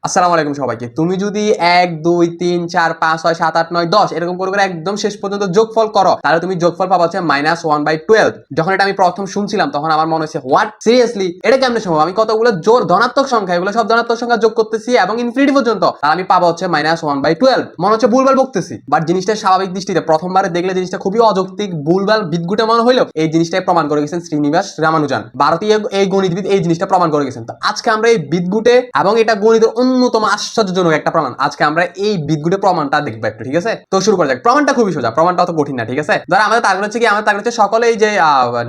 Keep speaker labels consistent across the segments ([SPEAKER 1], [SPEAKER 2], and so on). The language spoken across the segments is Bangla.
[SPEAKER 1] আসসালামু আলাইকুম সবাইকে। তুমি যদি 1 2 3 4 5 6 7 8 9 10 এরকম করে একদম শেষ পর্যন্ত যোগফল করো, তাহলে তুমি যোগফল পাবা হচ্ছে -1/12। যখন এটা আমি প্রথম শুনছিলাম তখন আমার মনে হচ্ছে হোয়াট, সিরিয়াসলি এটা কেমনে সম্ভব? আমি কতগুলো জোর ধনাত্মক সংখ্যা, এগুলো সব ধনাত্মক সংখ্যা যোগ করতেছি এবং ইনফিনিটি পর্যন্ত, আর আমি পাবো হচ্ছে -1/12। মনে হচ্ছে ভুলভাল বকতেছি, বাট জিনিসটা স্বাভাবিক দৃষ্টিতে প্রথমবারে দেখলে জিনিসটা খুবই অযৌক্তিক, ভুলভাল বিদঘুটে মনে হইলো। এই জিনিসটাই প্রমাণ করে গেছেন শ্রীনিবাস রামানুজান, ভারতীয় এই গণিতবিদ এই জিনিসটা প্রমাণ করে গেছেন। তো আজকে আমরা এই বিদঘুটে এবং এটা গণিতের অন্যতম আশ্চর্যজনক একটা প্রমাণ, আজকে আমরা এই বিদঘুটে প্রমাণটা দেখবো একটু, ঠিক আছে? তো শুরু করা যাক। প্রমাণটা খুবই সোজা, প্রমাণটা অত কঠিন না, ঠিক আছে? ধর আমাদের টার্গেট হচ্ছে কি, আমাদের টার্গেট হচ্ছে সকলেই যে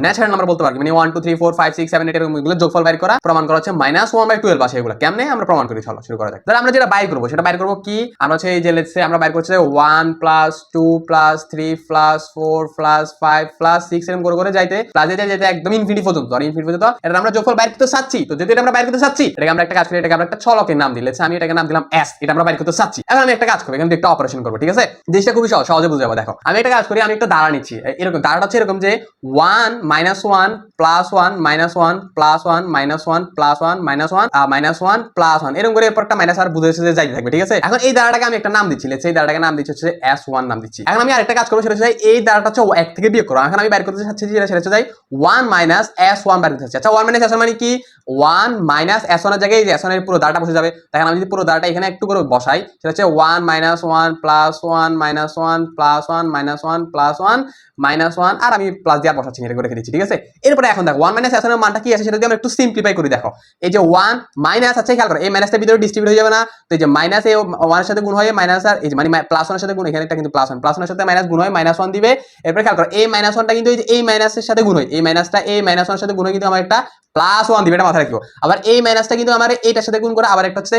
[SPEAKER 1] ন্যাচারাল নাম্বার বলতে পারবে, মানে 1 2 3 4 5 6 7 8 এরকম এগুলো যোগফল বাইর করা, প্রমাণ করা হচ্ছে -1/12 আসে। এগুলো কেমনে আমরা প্রমাণ করি, চলো শুরু করা যাক। ধর আমরা যেটা বাইর করব সেটা বাইর করব কি, আমরা হচ্ছে এই যে লেটস সে আমরা বাইর করছি 1 + 2 + 3 + 4 + 5 + 6 এরকম করে যাইতে প্লাস যেতে একদম ইনফিনিটি পর্যন্ত, আর ইনফিনিটি পর্যন্ত এটা আমরা যোগফল বাইর করতে চাচ্ছি। তো যদি এটা আমরা বাইর করতে চাচ্ছি, এটাকে আমরা একটা কাজ করি, এটাকে আমরা একটা ছলকের নাম দিই। লেটস আমি এটাকে নাম দিলাম s, এটা আমরা বাইর করতে চাচ্ছি। এখন আমি একটা কাজ করব, এখানে একটা অপারেশন করব, ঠিক আছে? জিনিসটা খুবই সহজে বুঝে যাবে। দেখো আমি একটা কাজ করি, আমি একটা দ্বারা নিচ্ছি, এরকম দ্বারাটা হচ্ছে এরকম যে 1 - 1 + 1 - 1 - 1 + 1 - 1 + 1 - 1 + 1 এরকম করে এরপর একটা মাইনাস আর বুঝেছে যে যাইতে থাকবে, ঠিক আছে? এখন এই দ্বারাটাকে আমি একটা নাম দিচ্ছি, লেটস এই দ্বারাটাকে নাম দিচ্ছি হচ্ছে s1 নাম দিচ্ছি। এখন আমি আরেকটা কাজ করব, সেটা হচ্ছে এই দ্বারাটা হচ্ছে 1 থেকে বিয়োগ করব। এখন আমি বাইর করতে চাচ্ছি যেটা, সেটা হচ্ছে 1 - s1 বাইর করতে চাচ্ছি। আচ্ছা 1 - s1 মানে কি? 1 - s1 এর জায়গায় এই যে s1 এর পুরো দ্বারাটা বসে যাবে। দেখেন আমি যদি পুরো দ্বারাটা এখানে একটু করে বসাই, সেটা হচ্ছে 1 - 1 + 1 - 1 + 1 - 1 + 1 -1 আর আমি প্লাস দিয়ে বসাচ্ছি, এটা করে রেখে দিচ্ছি, ঠিক আছে? এরপরে এখন দেখো 1 - s1 এর মানটা কি আছে সেটা যদি আমরা একটু সিম্পলিফাই করি, দেখো এই যে 1 মাইনাস আছে, খেয়াল করো এই মাইনাসটা ভিতরে ডিস্ট্রিবিউট হয়ে যাবে না? তো এই যে মাইনাস এ 1 এর সাথে গুণ হয় মাইনাস, আর এই যে মানে +1 এর সাথে গুণ, এখানে একটা কিন্তু +1 এর সাথে মাইনাস গুণ হয় -1 দিবে। এরপরে খেয়াল করো এই -1টা কিন্তু এই মাইনাসের সাথে গুণ হয়, এই মাইনাসটা এই -1 এর সাথে গুণ হয় কিন্তু আমার একটা +1 দিবে, এটা মাথায় রাখো। আবার এই মাইনাসটা কিন্তু আমার এইটার সাথে গুণ করে আবার একটা হচ্ছে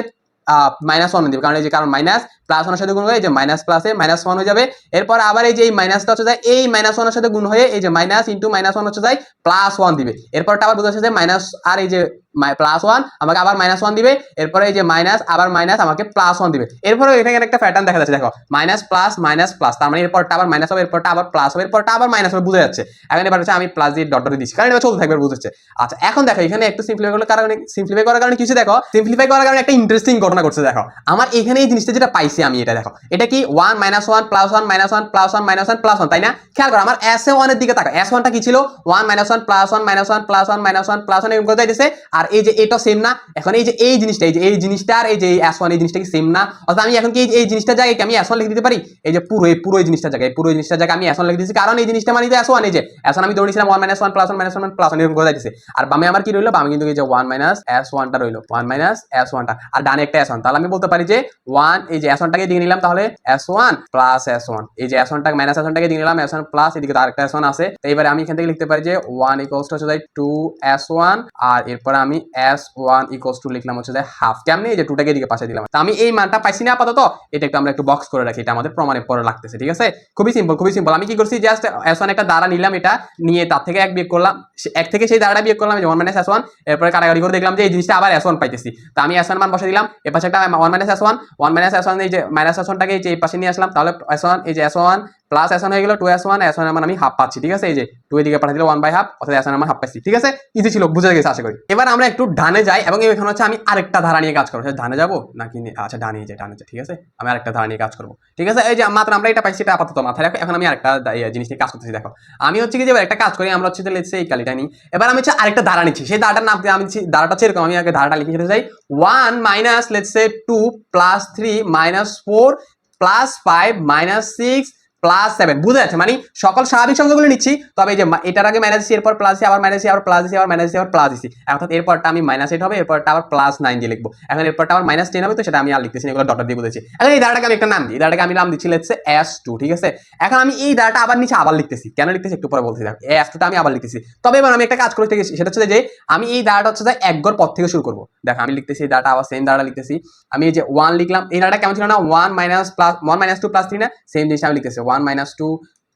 [SPEAKER 1] -1 দিবে, কারণ এই যে কারণ মাইনাস +1 এর সাথে গুণ হয়ে এই যে মাইনাস প্লাসে -1 হয়ে যাবে। এরপর আবার এই যে এই মাইনাসটা হচ্ছে যায় এই -1 এর সাথে গুণ হয়ে এই যে মাইনাস ইনটু -1 হচ্ছে যায় +1 দিবে। এরপরটা আবার বোঝা যাচ্ছে যে মাইনাস আর এই যে +1 আমাকে আবার -1 দিবে। এরপরে এই যে মাইনাস আবার মাইনাস আমাকে +1 দিবে। এরপরে এখানে একটা প্যাটার্ন দেখা যাচ্ছে, দেখো মাইনাস প্লাস মাইনাস প্লাস, তার মানে এরপরটা আবার মাইনাস হবে, এরপরটা আবার প্লাস হবে, এরপরটা আবার মাইনাস হবে, বোঝা যাচ্ছে। এখন এবার হচ্ছে আমি প্লাস দিয়ে ডট ডট দিচ্ছি, কারণ এটা চলতে থাকবে, বুঝছে? আচ্ছা এখন দেখো এখানে একটু সিম্পলিফাই করার কারণে কিছু দেখো, সিম্পলিফাই করার কারণে একটা ইন্টারেস্টিং ঘটনা ঘটছে। দেখো আমার এখানে এই জিনিসটা যেটা পাইছি আমি, এটা দেখো এটা কি 1 - 1 + 1 - 1 - 1 + 1 - 1 + 1, তাই না? খেয়াল করো আমার s1 এর দিকে তাকাও, s1 টা কি ছিল? 1 - 1 + 1 - 1 - 1 + 1 - 1 + 1 এরকম করে যাইতেছে। আর এই যে এটা সেম না? এখন এই যে এই জিনিসটা, এই যে এই জিনিসটা আর এই যে s1 এই জিনিসটা কি সেম না? অর্থাৎ আমি এখন কি এই জিনিসটার জায়গায় কি আমি s1 লিখে দিতে পারি? এই যে পুরো এই জিনিসটার জায়গায়, পুরো এই জিনিসটার জায়গায় আমি s1 লিখে দিয়েছি, কারণ এই জিনিসটা মানে যে s1, এই যে s1 আমি ধরে নিয়েছিলাম 1 - 1 + 1 + 1 - 1 এরকম করে যাইতেছে। আর বামে আমার কি রইলো? বামে কিন্তু এই যে 1 - s1 টা রইলো, 1 - s1 টা, আর ডানে একটা s1। তাহলে আমি বলতে পারি যে 1 এই যে s1 টাকে দিকে নিলাম, তাহলে s1 + s1, এই যে s1 টাকে -s1 টাকে দিকে নিলাম, s1 প্লাস এদিকে তো আরেকটা s1 আছে। তো এবারে আমি এখান থেকে লিখতে পারি যে 1 = হচ্ছে 2s1, আর এরপর আমি s1 = লিখলাম হচ্ছে হাফ। কেমনে? এই যে 2 টাকে এদিকে পাশে দিলাম। তো আমি এই মানটা পাইছি না আপাতত, এটা একটু আমরা একটু বক্স করে রাখি, এটা আমাদের প্রমাণের পরে লাগতেছে, ঠিক আছে? খুবই সিম্পল, খুবই সিম্পল। আমি কি করছি, জাস্ট s1 একটা দ্বারা নিলাম, এটা নিয়ে তার থেকে 1 বিয়োগ করলাম, এক থেকে সেই দ্বারাটা বিয়োগ করলাম, 1 - s1। এরপরে কাটাকাটি করে দেখলাম যে এই জিনিসটা আবার s1 পাইতেছি। তো আমি s1 মান বসে দিলাম, এর পাশে একটা 1 - s1, 1 - s1 এই যে -s1 টাকে এই পাশে নিয়ে আসলাম, তাহলে s1 এই যে s1 প্লাস s1 হয়ে গেল 2s1, s1 এর মান আমি হাফ পাচ্ছি, ঠিক আছে? এই যে 2 এদিকে পাঠিয়ে দিলে 1/2, অর্থাৎ s1 এর মান হাফ পাচ্ছি, ঠিক আছে? ইজি ছিল, বুঝে গেছে আশা করি। এবার আমরা একটু ডানে যাই এবং এখানে হচ্ছে আমি আরেকটা ধারা নিয়ে কাজ করব। ডানে যাব নাকি? আচ্ছা ডানে যাই, ঠিক আছে? আমি আরেকটা ধারা নিয়ে কাজ করব, ঠিক আছে? এই যে মাত্র আমরা এটা পাইছি, এটা আপাতত মাথায় রাখো। এখন আমি আরেকটা জিনিস নিয়ে কাজ করতেছি। দেখো আমি হচ্ছে কি যে একটা কাজ করি, আমরা হচ্ছে লেটস সে এই কালিটা নিই। এবার আমি হচ্ছে আরেকটা ধারা নিচ্ছি, সেই ধারাটার নাম আমি ধারাটা হচ্ছে এরকম, আমি আগে ধারাটা লিখে দিতে চাই 1 - লেটস সে 2 + 3 - 4 + 5 - 6 +7, বুঝা যাচ্ছে? মানে সকল স্বাভাবিক সংখ্যাগুলো নিচ্ছি, তবে এই যে এটার আগে মাইনাস দিছি, এরপর প্লাস দিছি, আবার মাইনাস দিছি, আবার প্লাস দিছি, আবার মাইনাস দিছি, আবার প্লাস দিছি। অর্থাৎ এরপরটা আমি -8 হবে, এরপরটা আবার +9 দিয়ে লিখবো। এখন এরপরটা আবার -10 হবে, তো সেটা আমি আর লিখতেছি না, এগুলো ডট দিয়ে বুঝেছি। এখন এই ধারাটাকে আমি একটা নাম দিই, এই ধারাটাকে আমি নাম দিচ্ছি লেটস সে s2, ঠিক আছে? এখন আমি এই ধারাটা আবার নিচে আবার লিখতেছি, কেন লিখতেছি একটু পরে বলছি। দেখো এই s2টা আমি আবার লিখতেছি, তবে এবার আমি একটা কাজ করতে গেছি, সেটা হচ্ছে যে আমি এই ধারাটা হচ্ছে এক ঘর পর থেকে শুরু করব। দেখো আমি লিখতেছি এই ধারাটা, আবার সেম ধারাটা লিখতেছি। আমি এই যে 1 লিখলাম, এই ধারাটা কেমন ছিল না? 1 - 2 + 3 না? সেম জিনিস আমি লিখতেছি 1 - 2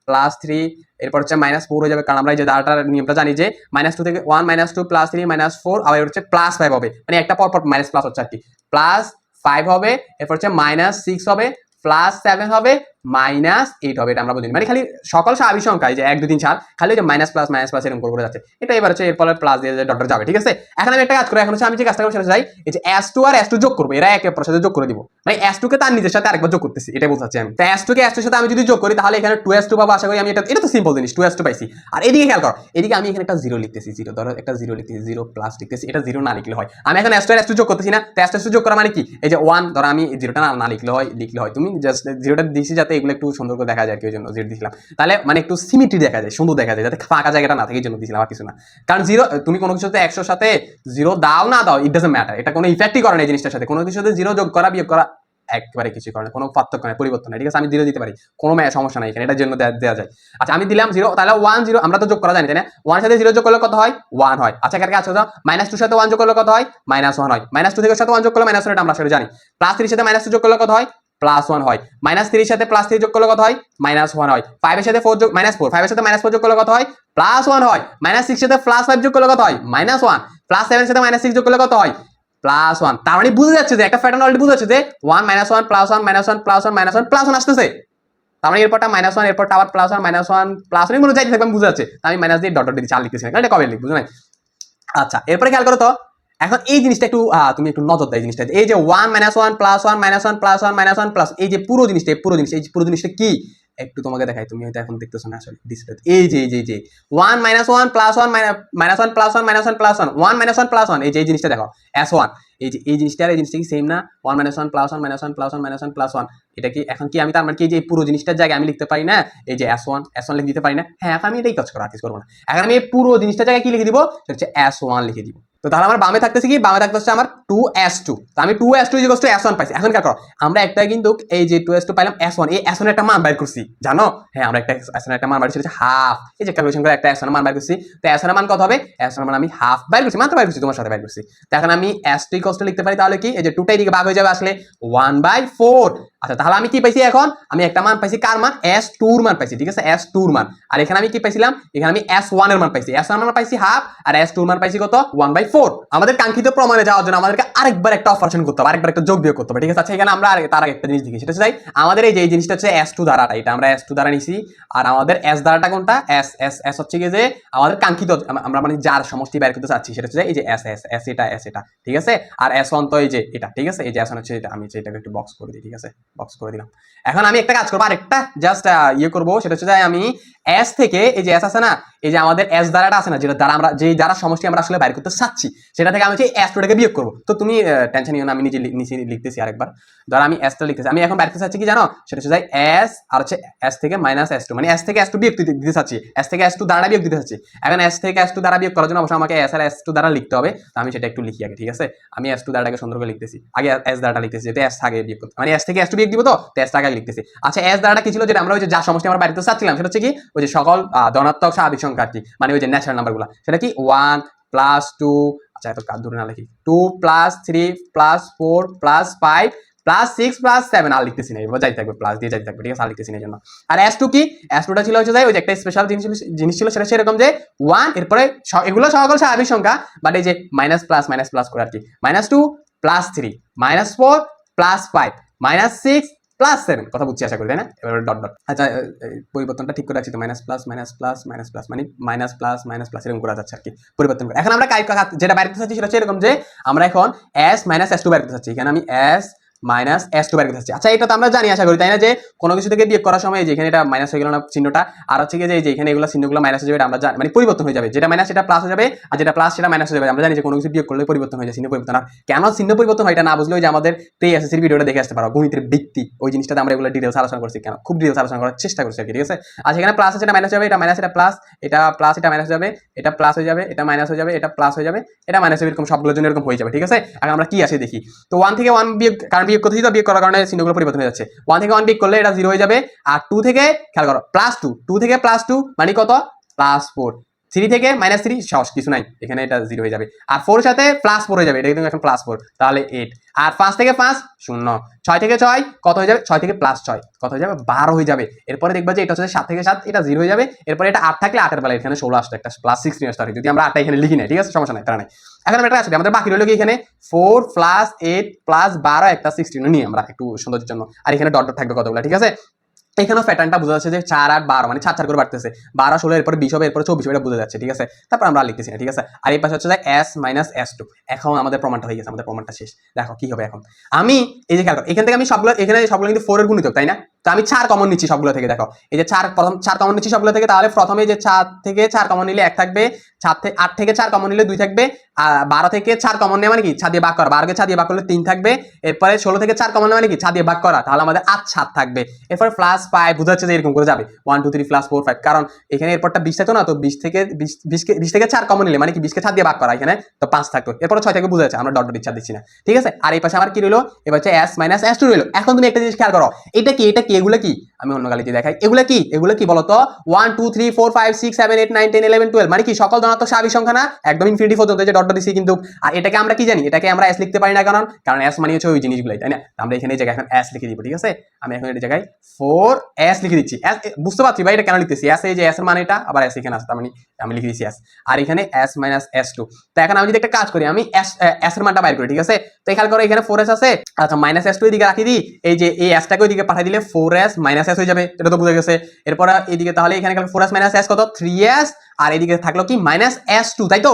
[SPEAKER 1] + 3, এরপর হচ্ছে -4 হয়ে যাবে, কারণ আমরা এই যে ধারাটার নিয়মটা জানি যে -2 থেকে 1 - 2 + 3 -4, আবার হচ্ছে +5 হবে, মানে একটা পর পর মাইনাস প্লাস হচ্ছে আর কি। +5 হবে, এরপর হচ্ছে -6 হবে, +7 হবে, -8 হবে, এটা আমরা বুঝি। মানে খালি সকল স্বাভাবিক সংখ্যা এই যে 1 2 3 4 খালি যে মাইনাস প্লাস এরকম করে যাচ্ছে, এটা এবার হচ্ছে এরপরে প্লাস দিয়ে ডট যাবে, ঠিক আছে। এখন আমি একটা কাজ করব, এখন হচ্ছে আমি যে কাজটা করব সেটা যাই এই যে s2 আর s2 যোগ করব, এরা একে অপরের সাথে যোগ করে দিব, মানে s2 কে তার নিজের সাথে আরেকবার যোগ করতেছি, এটাই বোঝাচ্ছি আমি। তো s2 কে s2 এর সাথে আমি যদি যোগ করি তাহলে এখানে 2s2 পাবো আশা করি আমি। এটা তো সিম্পল জিনিস, 2s2 পাইছি। আর এদিকে খেয়াল করো, এদিকে আমি এখানে একটা 0 লিখতেছি, 0 ধরো একটা 0 লিখতেছি, 0 প্লাস লিখতেছি, এটা 0 না লিখলে হয়। আমি এখন s2 আর s2 যোগ করতেছি না, তো s2 যোগ করা মানে কি এই যে 1 ধরো আমি 0টা না লিখলে হয়, তুমি জাস্ট 0টা দিছি যাতে এগুলো একটু সুন্দর করে দেখা যায়, কি জন্য 0 দিছিলাম, তাহলে মানে একটু সিমেট্রি দেখা যায়, সুন্দর দেখা যায়, যাতে ফাঁকা জায়গাটা না থাকে, এই জন্য দিছিলাম, আর কিছু না। কারণ 0 তুমি কোনো কিছুতে 100 সাথে 0 দাও না দাও, ইট ডাজন্ট ম্যাটার, এটা কোনো ইফেক্টই করে না এই জিনিসটার সাথে। কোনো কিছুতে 0 যোগ করা বিয়োগ করা একবারে কিছু করে না, কোনো পার্থক্য নাই, পরিবর্তন নাই, ঠিক আছে। আমি 0 দিতে পারি, কোনো সমস্যা নাই এখানে, এটার জন্য দেওয়া যায়। আচ্ছা আমি দিলাম 0, তাহলে 1 0 আমরা তো যোগ করা জানি, তাই না? 1 এর সাথে 0 যোগ করলে কত হয়? 1 হয়। আচ্ছা এখানে কাছে যাও, -2 এর সাথে 1 যোগ করলে কত হয়? -1 হয়। -2 থেকে সাথে 1 যোগ করলে -1, এটা আমরা সেটা জানি। +3 এর সাথে -2 যোগ করলে কত হয়? +1 হয়। -3 এর সাথে +3 যোগ করলে কত হয়? -1 হয়। 5 এর সাথে 4 যোগ -4, 5 এর সাথে -4 যোগ করলে কত হয়? +1 হয়। -6 এর সাথে +5 যোগ করলে কত হয়? -1। +7 এর সাথে -6 যোগ করলে কত হয়? +1। তার মানে বুঝা যাচ্ছে যে একটা প্যাটার্ন অলরেডি বুঝা যাচ্ছে যে 1 -1 +1 -1 +1 +1 আসতেছে। তার মানে এরপরটা -1 এরপরটা আবার +1 -1 +1 এগুলো যাইতে থাকবে, আমি বুঝা যাচ্ছে। আমি মাইনাস দিয়ে ডট ডট দিয়ে 4 লিখতেছি না, কারণ এটা কবে লিখব বুঝো না। আচ্ছা এরপরে খেয়াল করো তো, এখন এই জিনিসটা একটু তুমি একটু নজর দাও এই জিনিসটা, এই যে 1 -1 +1 -1 +1 -1 এই যে পুরো জিনিসটা এই পুরো জিনিসটা কি একটু তোমাকে দেখাই, তুমি হয়তো এখন দেখতেছো না আসলে ডিসপ্লেতে। এই যে 1 -1 +1 -1 -1 +1 -1 +1 1 -1 +1 এই যে এই জিনিসটা দেখো s1, এই যে এই জিনিসটা আর এই জিনিসটা কি সেম না? 1 -1 +1 -1 +1 +1 এটা কি এখন কি আমি তার মানে কি এই যে পুরো জিনিসটার জায়গায় আমি লিখতে পারি না এই যে s1 লিখে দিতে পারি না? হ্যাঁ, এখন আমি এটাই কাজ করব, আর কিছু করব না। এখন আমি এই পুরো জিনিসটার জায়গায় কি লিখে দিব? সেটা হচ্ছে s1 লিখে দিব। তো তাহলে আমার বামে থাকতেছে কি? বামে থাকতেছে আমার 2s2। তো আমি 2s2 s1 পাইছি। এখন কি করো, আমরা একটা কিন্তু এই যে 2s2 পাইলাম s1, এই s1 এর একটা মান বাইর করছি, জানো? হ্যাঁ, আমরা একটা s1 এর একটা মান বাইর করছি, হাফ। এই যে ক্যালকুলেশন করে একটা s1 এর মান বাইর করছি। তো s1 এর মান কত হবে? s1 এর মান আমি হাফ বাইর করছি, মাত্র বাইর করছি, তোমার সাথে বাইর করছি। তো এখন আমি s2 লিখতে পারি, তাহলে কি এই যে 2টা এদিকে ভাগ হয়ে যাবে আসলে 1/4। আচ্ছা তাহলে আমি কি পাইছি এখন? আমি একটা মান পাইছি, কার মান? s2 এর মান পাইছি, ঠিক আছে, s2 এর মান। আর এখানে আমি কি পাইছিলাম? এখানে আমি s1 এর মান পাইছি, s1 এর মান পাইছি হাফ, আর s2 এর মান পাইছি কত? 1/4। আমাদের কাঙ্ক্ষিত প্রমাণে যাওয়ার জন্য আমাদেরকে আরেকবার একটা অপারেশন করতে হবে, আরেকবার একটা যোগ বিয়োগ করতে হবে, ঠিক আছে। আচ্ছা এখানে আমরা তার আগে একটা জিনিস দেখি, সেটা হচ্ছে আমাদের এই যে এই জিনিসটা হচ্ছে s2 ধারাটা, এটা আমরা s2 ধারা নিছি। আর আমাদের s ধারাটা কোনটা? s হচ্ছে কি যে আমাদের কাঙ্ক্ষিত, আমরা মানে যার সমষ্টি বের করতে চাচ্ছি সেটা হচ্ছে এই যে s এটা, ঠিক আছে। আর s1 তো এই যে এটা, ঠিক আছে, এই যে s1 হচ্ছে এটা, আমি এটাকে একটু বক্স করে দিই, ঠিক আছে, বক্স করে দিলাম। এখন আমি একটা কাজ করবো, আরেকটা জাস্ট করবো, সেটা হচ্ছে আমি s থেকে এই যে s আছে না, এই যে আমাদের s দ্বারাটা আছে না, যেটা দ্বারা আমরা যেই দ্বারা সমষ্টি আমরা আসলে বাইর করতে চাচ্ছি, সেটা থেকে আমি হচ্ছে s2 টাকে বিয়োগ করব। তো তুমি টেনশন নিও না, আমি নিচে লিখতেছি আরেকবার। ধর আমি s টা লিখতেছি, আমি এখন বাইর করতে চাচ্ছি কি জানো? সেটা হচ্ছে s আর হচ্ছে s থেকে -s2, মানে s থেকে s2 বিয়োগ দিতে চাচ্ছি, s থেকে s2 দ্বারা বিয়োগ দিতে চাচ্ছি। এখন s থেকে s2 দ্বারা বিয়োগ করার জন্য অবশ্যই আমাকে s আর s2 দ্বারা লিখতে হবে। তো আমি সেটা একটু লিখি আগে, ঠিক আছে। আমি s2 দ্বারাটাকে সুন্দর করে লিখতেছি, আগে s দ্বারাটা লিখতেছি, যেটা s আগে বিয়োগ করতে, মানে s থেকে s2 বিয়োগ দিব, তো s আগে লিখতেছি। আচ্ছা s দ্বারাটা কি ছিল, যেটা আমরা ওই যে যা সমষ্টি আমরা বাইর করতে চাচ্ছিলাম, সেটা হচ্ছে কি ওই যে সকল ধনাত্মক স্বাভাবিক সংখ্যা আর কি, মানে ওই যে ন্যাচারাল নাম্বারগুলো, সেটা কি 1 + 2, আচ্ছা এত কাজ ধরে না লিখি, 2 + 3 + 4 + 5 +6 +7, আর লিখতেছি না, এবার যাই থাকবে, প্লাস দিয়ে যাই থাকবে, ঠিক আছে, আর লিখতেছি না এই জন্য। আর s2 কি? s2 টা ছিল হচ্ছে ওই যে একটা স্পেশাল জিনিস ছিল, সেটা সেরকম যে 1 এরপরে এগুলো সকল স্বাভাবিক সংখ্যা, বাট এই যে মাইনাস প্লাস করে আর কি, -2 + 3 -4 + 5 -6 +7, কথা বুঝছি আশা করি, তাই না? এবার ডট ডট। আচ্ছা পরিবর্তনটা ঠিক করে রাখছি তো, মাইনাস প্লাস মানে মাইনাস প্লাস এরকম করা যাচ্ছে আর কি, পরিবর্তন করে। এখন আমরা যেটা বাইর করতে চাচ্ছি সেটা হচ্ছে এরকম যে আমরা এখন s - s2 বাইর করতে চাচ্ছি, এখানে আমি s - s2 বাইর করতে চাচ্ছি। আচ্ছা এটা তো আমরা জানি আশা করি, তাই না, যে কোনো কিছু থেকে বিয়োগ করার সময় যেখানে এটা মাইনাস হয়ে গেল না চিহ্নটা, আর হচ্ছে কি যে এখানে এগুলো চিহ্নগুলো মাইনাস হয়ে যাবে, আমরা জানি, মানে পরিবর্তন হয়ে যাবে, যেটা মাইনাস সেটা প্লাস হয়ে যাবে, আর যেটা প্লাস সেটা মাইনাস হয়ে যাবে। আমরা জানি যে কোনো কিছু বিয়োগ করলে পরিবর্তন হয়ে যায়, চিহ্ন পরিবর্তন। আর কেন চিহ্ন পরিবর্তন হয় এটা না বুঝলে ওই যে আমাদের প্রি এসএসসির ভিডিওটা দেখে আসতে পারো, গণিতের ভিত্তি, ওই জিনিসটাতে আমরা এগুলো ডিটেইলস আলোচনা করছি, কেন খুব ডিটেইলস আলোচনা করার চেষ্টা করছি আর কি, ঠিক আছে। আর সেখানে প্লাস আছে, এটা মাইনাস যাবে, এটা মাইনাস, এটা প্লাস, এটা প্লাস, এটা মাইনাস যাবে, এটা প্লাস হয়ে যাবে, এটা মাইনাস হয়ে যাবে, এটা প্লাস হয়ে যাবে, এটা মাইনাস হবে, এরকম সবগুলোর জন্য এরকম হয়ে যাবে, ঠিক আছে। এখন আমরা কি আসে দেখি। তো 1 থেকে 1 বিয়োগ, কারণ বিয়োগ করতেছি, তো বিয়োগ করার কারণে চিহ্নগুলো পরিবর্তন হয়ে যাচ্ছে। 1 থেকে 1 বিয়োগ করলে এটা 0 হয়ে যাবে, আর 2 থেকে খেয়াল করো +2 থেকে +2 মানে কত? +4। 3 থেকে -3 সহজ কিছু নাই, এখানে এটা 0 হয়ে যাবে, আর 4 এর সাথে +4 হয়ে যাবে, এটা কিন্তু এখন +4, তাহলে 8। আর 5 থেকে 5 0, 6 থেকে 6 কত হয়ে যাবে? 6 থেকে +6 কত হয়ে যাবে? 12 হয়ে যাবে। এরপরে দেখবা যে এটা হচ্ছে 7 থেকে 7 এটা 0 হয়ে যাবে, এরপরে এটা 8 থাকলে 8 এর বেলা এখানে 16 আসতো, একটা +6 নিয়ে আসতো, যদি আমরা 8টা এখানে লিখি না, ঠিক আছে, সমস্যা নাই, তারা নাই। এখন আমরা এটা আসলে আমাদের বাকি রইল কি এখানে 4 + 8 + 12 একটা 16 নিয়ে আমরা একটু সৌন্দর্যের জন্য, আর এখানে ডট ডট থাকবে কতগুলো, ঠিক আছে। তো এখানেও প্যাটার্নটা বোঝা যাচ্ছে যে 4 8 12 মানে 4 4 করে বাড়তেছে, 12 16 এরপরে 20 হবে, এরপরে 24 হবে, এটা বোঝা যাচ্ছে, ঠিক আছে। তারপর আমরা আর লিখতেছি না, ঠিক আছে। আর এই পাশে হচ্ছে যে s মাইনাস s2। এখন আমাদের প্রমাণটা হয়ে গেছে, আমাদের প্রমাণটা শেষ। দেখো কি হবে এখন। আমি এই যে খেয়াল করো, এখান থেকে আমি সবগুলো, এখানে সবগুলো কিন্তু 4 এর গুণিতক, তাই না? তো আমি 4 কমন নিচ্ছি সবগুলো থেকে। দেখো এই যে 4 প্রথম 4 কমন নিচ্ছি সবগুলো থেকে, তাহলে প্রথমে যে 4 থেকে 4 কমন নিলে 1 থাকবে, 8 থেকে 4 কমন নিলে 2 থাকবে, আর 12 থেকে 4 কমন নেওয়া মানে কি 4 দিয়ে ভাগ করা, 12 কে 4 দিয়ে ভাগ করলে 3 থাকবে, এরপরে 16 থেকে 4 কমন নেওয়া মানে কি 4 দিয়ে ভাগ করা, তাহলে আমাদের 8 7 থাকবে, এরপরে প্লাস 5 বোঝা যাচ্ছে যে এরকম করে যাবে 1 2 3 প্লাস 4 5, কারণ এখানে এরপরটা 20 থাকতো না, তো 20 থেকে 20 থেকে 4 কমন নিলে মানে কি 20 কে 4 দিয়ে ভাগ করা, এখানে তো 5 থাকতো, এরপরে 6 থেকে বোঝা যাচ্ছে, আমরা ডট ডট ইচ্ছা দিচ্ছি না, ঠিক আছে। আর এই পাশে আমার কি রইলো, এবার হচ্ছে s মাইনাস s2 রইলো। এখন তুমি একটা জিনিস খেয়াল করো, এটা কি, এটা কি, এগুলো কি, আমি অন্য গালিতে দেখাই, এগুলো কি, এগুলো কি বলতো, 1 2 3 4 5 6 7 8 9 10 11 12 মানে কি সকল ধনাত্মক স্বাভাবিক সংখ্যা না, একদম ইনফিনিটি পর্যন্ত, যে ডট ডট দিছি কিন্তু। আর এটাকে আমরা কি জানি, এটাকে আমরা s লিখতে পারি না, কারণ s মানে হচ্ছে ওই জিনিসগুলাই, তাই না? আমরা এখানে এই জায়গায় এখন s লিখে দিব, ঠিক আছে। আমি এখন এই জায়গায় 4s লিখে দিচ্ছি। s বুঝতে পারছি ভাই এটা কেন লিখতেছি, s এই যে s এর মানে এটা, আবার s এখানে আছে, তার মানে আমি লিখে দিচ্ছি s, আর এখানে s মাইনাস s2। তো এখন আমি যদি একটা কাজ করি, আমি s এর মানটা বাইর করি, ঠিক আছে। তো খেয়াল করো এখানে 4s আছে, আচ্ছা মাইনাস s2 এদিকে রাখি দিই, এই যে এই s টাকে ওইদিকে পাঠিয়ে দিলে 4s মাইনাস s হয়ে যাবে, এটা তো বুঝা গেছে। এরপর এইদিকে তাহলে এখানে 4s মাইনাস s কত 3s, আর এদিকে থাকলো কি মাইনাস s2, তাই তো।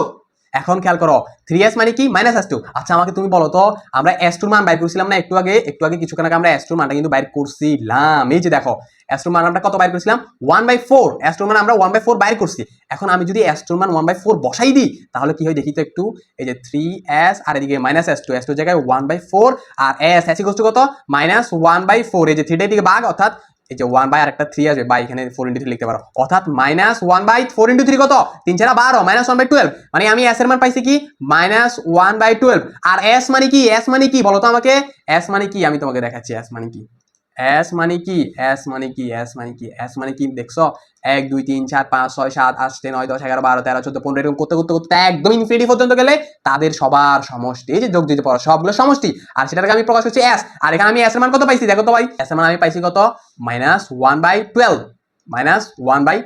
[SPEAKER 1] এখন খেয়াল করো 3s মানে কি মাইনাস s2। আচ্ছা আমাকে তুমি বলো তো, আমরা s2 এর মান বাইর করছিলাম না একটু আগে কিছুক্ষণ আগে আমরা s2 এর মানটা কিন্তু বাইর করছিলাম, এই যে দেখো s2 এর মান আমরা কত বাইর করছিলাম 1/4, s2 এর মান আমরা 1/4 বাইর করছি। এখন আমি যদি s2 এর মান 1/4 বসাই দিই, তাহলে কি হয় দেখি তো একটু, এই যে 3s আর এদিকে মাইনাস s2 এর জায়গায় 1/4, আর s ইকুয়াল টু কত মাইনাস 1/4, এই যে 3 দিকে ভাগ, অর্থাৎ এই যে 1 বাই আর একটা 3 আসবে, বাই এখানে 4 * 3 লিখতে পারো, অর্থাৎ মাইনাস 1/4 * 3 কত 3 4 12 মাইনাস 1/12, মানে আমি s এর মান পাইছি কি মাইনাস 1/12। আর s মানে কি, s মানে কি বলো তো আমাকে, s মানে কি আমি তোমাকে দেখাচ্ছি, s মানে কি, s মানে কি, s মানে কি, s মানে কি, s মানে কি দেখছো 1 2 3 4 5 6 7 8 9 10 11 12 13 14 15 এরকম করতে করতে করতে একদম ইনফিনিটি পর্যন্ত গেলে তাদের সবার সমষ্টি, এই যে যোগ দিতে পারো সবগুলো সমষ্টি, আর সেটাকে আমি প্রকাশ করছি s। আর এখানে আমি s এর মান কত পাইছি দেখো তো ভাই, s এর মান আমি পাইছি কত মাইনাস 1/12, মাইনাস 1/12।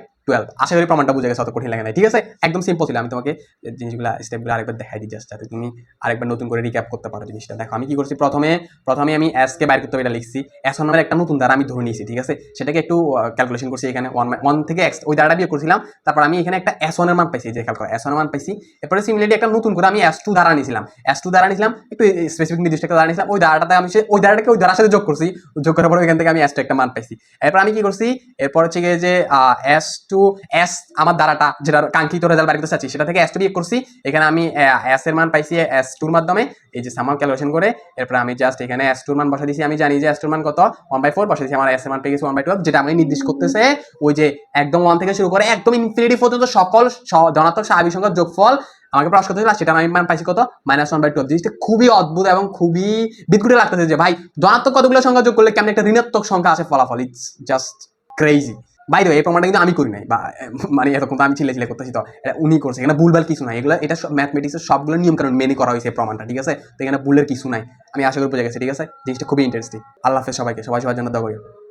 [SPEAKER 1] আশা করি প্রমাণটা বুঝে গেছে, অত কঠিন লাগে না, ঠিক আছে। একদম সিম্পল ছিল, আমি তোমাকে জিনিসগুলো স্টেপগুলো আরেকবার দেখাই দিই জাস্ট, যাতে তুমি আরেকবার নতুন করে রিক্যাপ করতে পারো জিনিসটা। দেখো আমি কি করছি, প্রথমে আমি s কে বাইর করতে হবে এটা লিখছি, s নামের একটা নতুন দ্বারা আমি ধরে নিয়েছি, ঠিক আছে। সেটাকে একটু ক্যালকুলেশন করছি, এখানে 1 থেকে x ওই দ্বারাটা বিয়োগ করছিলাম, তারপর আমি এখানে একটা s1 এর মান পাইছি, যে খেয়াল করো s1 এর মান পাইছি। এরপরে সিমিলারলি একটা নতুন করে আমি s2 দ্বারা নিয়েছিলাম, একটু স্পেসিফিক নির্দিষ্ট একটা দ্বারা নিয়েছিলাম, ওই দ্বারাটাতে আমি ওই দ্বারাটাকে ওই দ্বারার সাথে যোগ করছি, যোগ করার পরে এখান থেকে আমি s2 একটা মান পাইছি। এরপর আমি কি করছি, এরপর হচ্ছে গিয়ে যে s আমার দ্বারাটা যেটা কাঙ্ক্ষিত রেজাল্ট বাইর করতে চাচ্ছি সেটা থেকে s2 বিয়োগ করছি, এখানে আমি s এর মান পাইছি s2 এর মাধ্যমে, এই যে সামাল ক্যালকুলেশন করে। এরপর আমি জাস্ট এখানে s2 এর মান বসাই দিয়েছি, আমি জানি যে s2 এর মান কত 1/4 বসাই দিয়েছি, আমার s এর মান পেয়ে গেছে 1/12, যেটা আমি নির্দিষ্ট করতেছে ওই যে একদম 1 থেকে শুরু করে একদম ইনফিনিটি পর্যন্ত সকল ধনাত্মক স্বাভাবিক সংখ্যার যোগফল আমাকে প্রকাশ করতে হলো, সেটা আমি মান পাইছি কত মাইনাস 1/12। জিনিসটা খুবই অদ্ভুত এবং খুবই বিদঘুটে লাগতেছে যে ভাই ধনাত্মক কতগুলো সংখ্যা যোগ করলে কেমন একটা ঋণাত্মক সংখ্যা আসে ফলাফল, it's just crazy. By the way এই প্রমাণটা কিন্তু আমি করি নাই, বা মানে এরকম তো আমি চিলে করতেছি, তো এটা উনি করছে, এখানে ভুলভাল কিছু নাই, এগুলো এটা ম্যাথমেটিক্সের সবগুলো নিয়ম কারণ মেনে করা হয়েছে প্রমাণটা, ঠিক আছে। তো এখানে ভুলের কিছু নাই, আমি আশা করি বুঝে গেছি, ঠিক আছে। জিনিসটা খুবই ইন্টারেস্টিং। আল্লাহ হাফেজ সবাইকে, সবাই সবার জন্য দোয়া করি।